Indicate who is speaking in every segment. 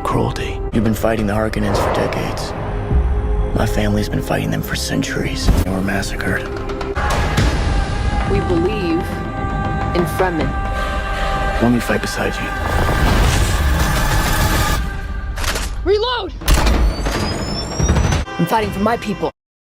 Speaker 1: cruelty. You've been fighting the Harkonnens for decades. My family's been fighting them for centuries. They were massacred.
Speaker 2: We believe in Fremen.
Speaker 1: Let me fight beside you.
Speaker 2: Reload! I'm fighting for my people.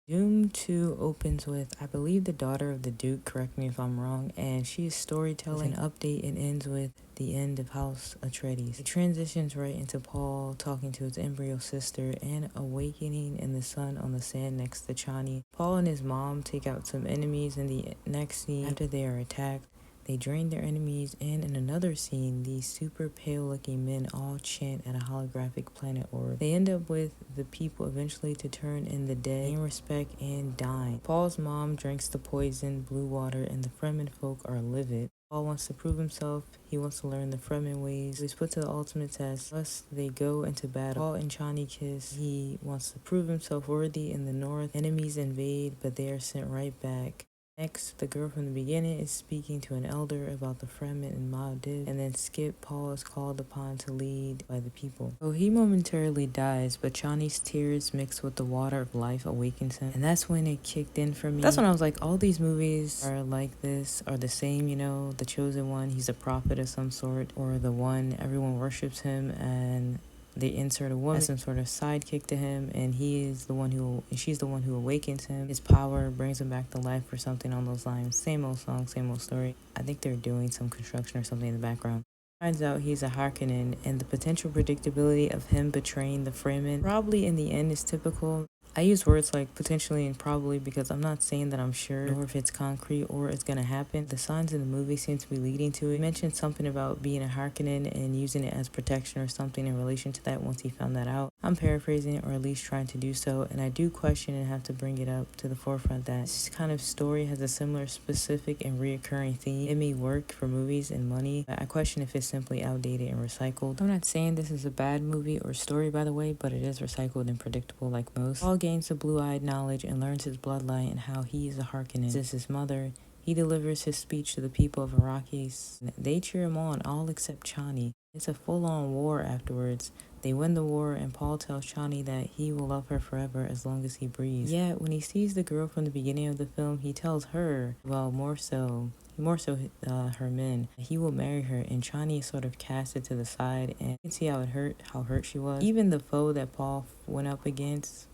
Speaker 3: Dune 2 opens with, I believe, the daughter of the Duke, correct me if I'm wrong, and she is storytelling. An update, it ends with the end of House Atreides. It transitions right into Paul talking to his embryo sister and awakening in the sun on the sand next to Chani. Paul and his mom take out some enemies in the next scene. After they are attacked, they drain their enemies, and in another scene, these super pale-looking men all chant at a holographic planet orb. They end up with the people eventually to turn in the dead, gain respect, and die. Paul's mom drinks the poison blue water, and the Fremen folk are livid. Paul wants to prove himself. He wants to learn the Fremen ways. He's put to the ultimate test. Thus, they go into battle. Paul and Chani kiss. He wants to prove himself worthy in the north. Enemies invade, but they are sent right back. Next, the girl from the beginning is speaking to an elder about the Fremen and Maldiv, and then skip, Paul is called upon to lead by the people. So he momentarily dies, but Chani's tears mixed with the water of life awakens him, and that's when it kicked in for me. That's when I was like, all these movies are like this, are the same, you know, the chosen one, he's a prophet of some sort, or the one everyone worships him, and they insert a woman as some sort of sidekick to him, and she's the one who awakens him. His power brings him back to life or something on those lines. Same old song, same old story. I think they're doing some construction or something in the background. Turns out he's a Harkonnen, and the potential predictability of him betraying the Fremen probably in the end is typical. I use words like potentially and probably because I'm not saying that I'm sure or if it's concrete or it's gonna happen. The signs in the movie seem to be leading to it. He mentioned something about being a Harkonnen and using it as protection or something in relation to that once he found that out. I'm paraphrasing or at least trying to do so, and I do question and have to bring it up to the forefront that this kind of story has a similar specific and reoccurring theme. It may work for movies and money, but I question if it's simply outdated and recycled. I'm not saying this is a bad movie or story, by the way, but it is recycled and predictable like most. Paul gains the blue-eyed knowledge and learns his bloodline and how he is a Harkonnen. This is his mother. He delivers his speech to the people of Arrakis. They cheer him on, all except Chani. It's a full-on war afterwards. They win the war, and Paul tells Chani that he will love her forever as long as he breathes. Yet, when he sees the girl from the beginning of the film, he tells her, well, more so her men, he will marry her, and Chani is sort of casted to the side, and you can see how hurt she was. Even the foe that Paul went up against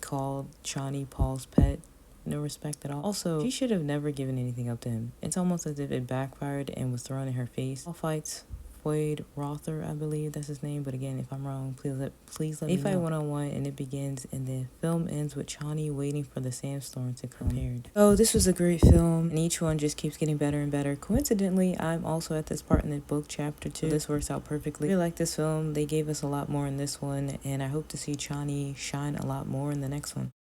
Speaker 3: called Chani Paul's pet. No respect at all. Also, she should have never given anything up to him. It's almost as if it backfired and was thrown in her face. Paul fights Floyd Rother, I believe that's his name, but again, if I'm wrong, please let me know. They fight one-on-one, and it begins, and the film ends with Chani waiting for the sandstorm to come. Oh, this was a great film, and each one just keeps getting better and better. Coincidentally, I'm also at this part in the book, chapter 2. This works out perfectly. I really like this film. They gave us a lot more in this one, and I hope to see Chani shine a lot more in the next one.